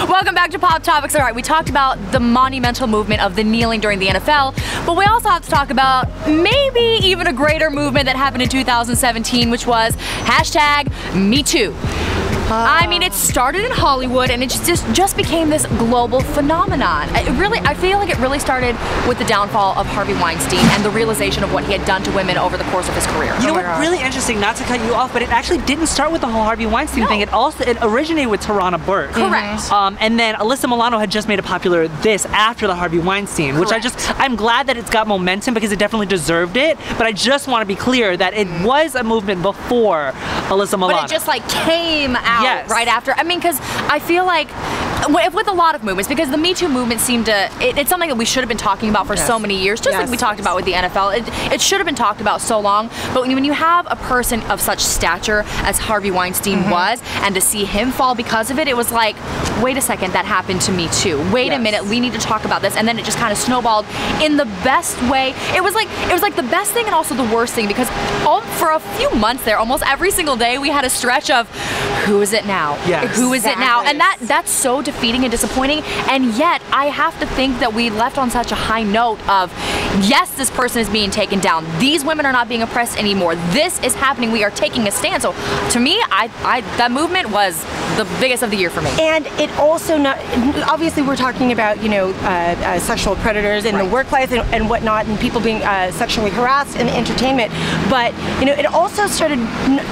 Welcome back to Pop Topics. All right, we talked about the monumental movement of the kneeling during the NFL, but we also have to talk about maybe even a greater movement that happened in 2017, which was #MeToo. I mean, it started in Hollywood and it just became this global phenomenon. I feel like it really started with the downfall of Harvey Weinstein and the realization of what he had done to women over the course of his career. You know what, really interesting, not to cut you off, but it actually didn't start with the whole Harvey Weinstein thing. It originated with Tarana Burke. Correct. And then Alyssa Milano had just made it popular after the Harvey Weinstein, which I'm glad that it's got momentum because it definitely deserved it, but I just want to be clear that it was a movement before Alyssa Milano. But it just like came out right after. I mean, because I feel like with a lot of movements, because the Me Too movement seemed to, it's something that we should have been talking about for so many years, just like we talked about with the NFL. It should have been talked about so long, but when you have a person of such stature as Harvey Weinstein was, and to see him fall because of it, it was like, wait a second, that happened to me too. Wait a minute, we need to talk about this. And then it just kind of snowballed in the best way. It was like the best thing and also the worst thing, because for a few months there, almost every single day, we had a stretch of who is it now? Who is it now? And that's so defeating and disappointing. And yet I have to think that we left on such a high note of, yes, this person is being taken down. These women are not being oppressed anymore. This is happening. We are taking a stand. So to me, that movement was the biggest of the year for me. And it also obviously we're talking about, you know, sexual predators in the workplace and whatnot, and people being sexually harassed in entertainment. But, you know, it also started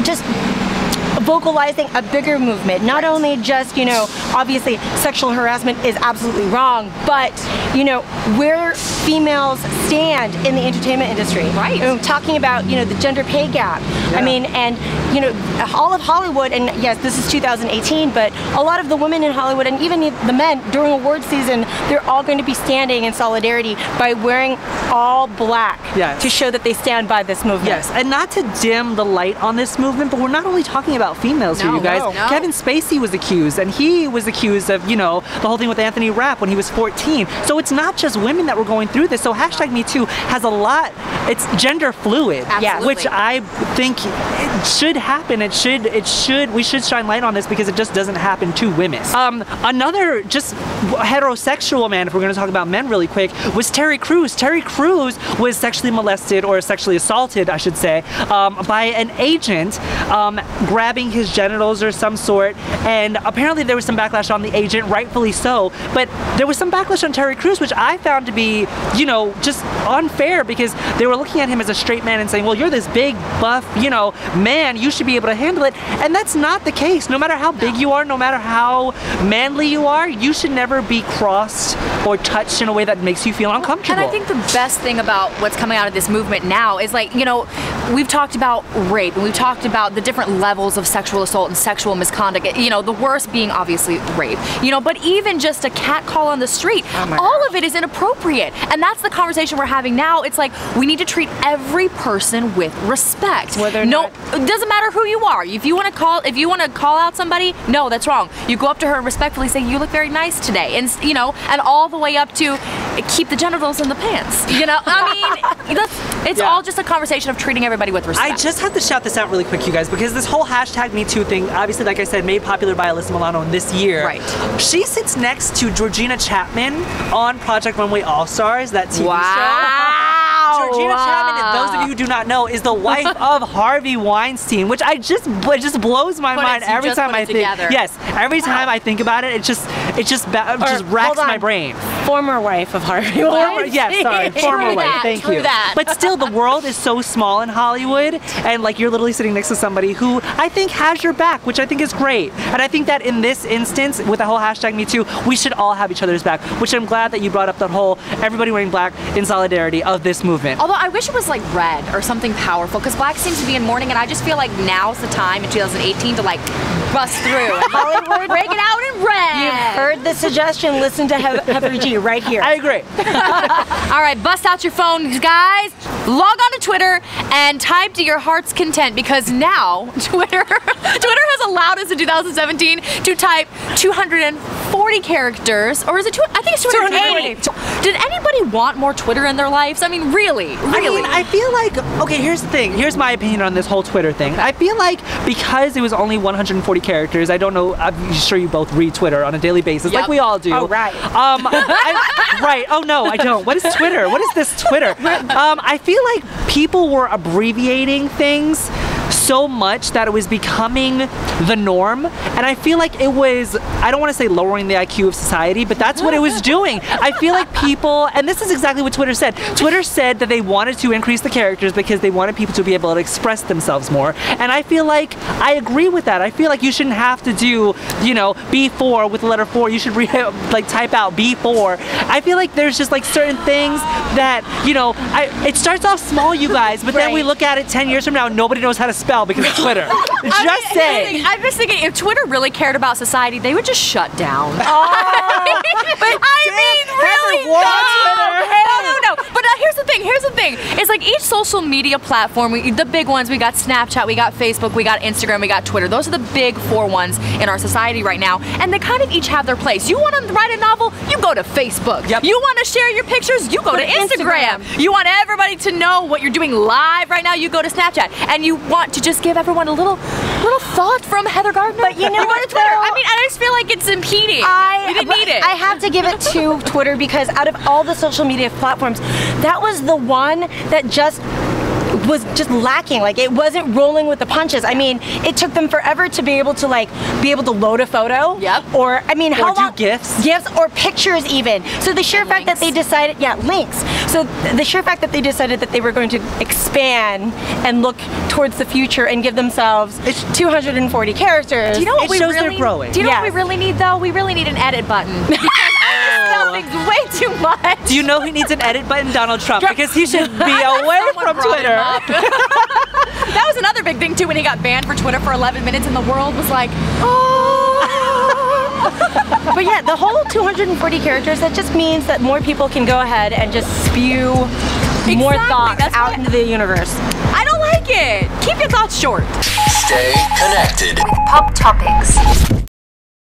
just vocalizing a bigger movement, not only just, you know, obviously sexual harassment is absolutely wrong, but, you know, where females stand in the entertainment industry. Right. You know, talking about, you know, the gender pay gap. I mean, and, you know, all of Hollywood, and yes, this is 2018, but a lot of the women in Hollywood and even the men during award season, they're all going to be standing in solidarity by wearing all black to show that they stand by this movement. Yes, and not to dim the light on this movement, but we're not only talking about females here, you guys. Kevin Spacey was accused, and he was accused of, you know, the whole thing with Anthony Rapp when he was 14. So it's not just women that were going through this. So #MeToo has a lot, it's gender fluid, which I think it should happen. We should shine light on this because it just doesn't happen to women. Another just heterosexual man, if we're going to talk about men really quick, was Terry Crews. Terry Crews was sexually molested, or sexually assaulted, I should say, by an agent grabbing his genitals or some sort, and apparently there was some backlash on the agent, rightfully so, but there was some backlash on Terry Crews, which I found to be, you know, just unfair, because they were looking at him as a straight man and saying, well, you're this big, buff, you know, man, you should be able to handle it, and that's not the case. No matter how big you are, no matter how manly you are, you should never be crossed or touched in a way that makes you feel uncomfortable. And I think the best thing about what's coming out of this movement now is, like, you know, we've talked about rape, and we've talked about the different levels of sexual assault and sexual misconduct, you know, the worst being obviously rape, you know, but even just a cat call on the street, all of it is inappropriate. And that's the conversation we're having now. It's like, we need to treat every person with respect. Whether it doesn't matter who you are. If you want to call out somebody, no, that's wrong. You go up to her and respectfully say, you look very nice today. And, you know, and all the way up to keep the genitals in the pants. You know, I mean, it's all just a conversation of treating everybody with respect. I just have to shout this out really quick, you guys, because this whole #MeToo thing, obviously, like I said, made popular by Alyssa Milano this year. Right. She sits next to Georgina Chapman on Project Runway All-Stars, that TV show. Georgina Chapman, those of you who do not know, is the wife of Harvey Weinstein, which it just blows my mind every time I think. Yes, every time I think about it, it just racks my brain. Former wife of Harvey Weinstein. Yes, sorry, former wife. Thank you. But still, the world is so small in Hollywood, and like you're literally sitting next to somebody who I think has your back, which I think is great. And I think that in this instance, with the whole #MeToo, we should all have each other's back. Which I'm glad that you brought up that whole everybody wearing black in solidarity of this movement. Although I wish it was like red or something powerful, because black seems to be in mourning, and I just feel like now's the time in 2018 to like bust through. Hollywood, break it out in red. You've heard the suggestion. Listen to Heather G right here. I agree. All right, bust out your phones, guys. Log on to Twitter and type to your heart's content, because now Twitter has allowed us in 2017 to type 240 characters, or is it I think it's 280. Did anybody want more Twitter in their lives? I mean, really? I mean, I feel like, okay, here's the thing. Here's my opinion on this whole Twitter thing. I feel like because it was only 140 characters, I don't know, I'm sure you both read Twitter on a daily basis, like we all do. Oh, right. Right. Oh, no, I don't. What is Twitter? What is this Twitter? I feel like people were abbreviating things so much that it was becoming the norm, and I feel like it was, I don't want to say lowering the IQ of society, but that's what it was doing. I feel like people, and this is exactly what Twitter said. Twitter said that they wanted to increase the characters because they wanted people to be able to express themselves more, and I feel like I agree with that. I feel like you shouldn't have to do, you know, B4 with the letter 4. You should like type out B4. I feel like there's just like certain things that, you know, it starts off small, you guys, but then we look at it 10 years from now and nobody knows how to spell because of Twitter. Just saying. I'm just thinking, if Twitter really cared about society, they would just shut down. But I mean, really? No. But here's the thing. It's like each social media platform, the big ones, we got Snapchat, we got Facebook, we got Instagram, we got Twitter. Those are the big 4 ones in our society right now, and they kind of each have their place. You want to write a novel, you go to Facebook. Yep. You want to share your pictures, you go to Instagram. You want everybody to know what you're doing live right now, you go to Snapchat. And you want to just give everyone a little thought from Heather Gardner. But you know what, Twitter. I mean, I just feel like it's impeding. You didn't need it. I have to give it to Twitter, because out of all the social media platforms, that was the one that was just lacking. Like, it wasn't rolling with the punches. I mean, it took them forever to be able to load a photo. Yep. Or, I mean, how long? Do GIFs. GIFs or pictures even. So the sheer fact that they decided, links. So the sheer fact that they decided that they were going to expand and look towards the future and give themselves 240 characters. Do you know what it shows they're growing. Do you know what we really need, though? We really need an edit button. Spell things way too much. Do you know who needs an edit button? Donald Trump, because he should be away from Twitter. That was another big thing too, when he got banned for Twitter for 11 minutes and the world was like, oh. But yeah, the whole 240 characters, that just means that more people can go ahead and just spew more thoughts out into the universe. I don't like it. Keep your thoughts short. Stay connected. Poptopix.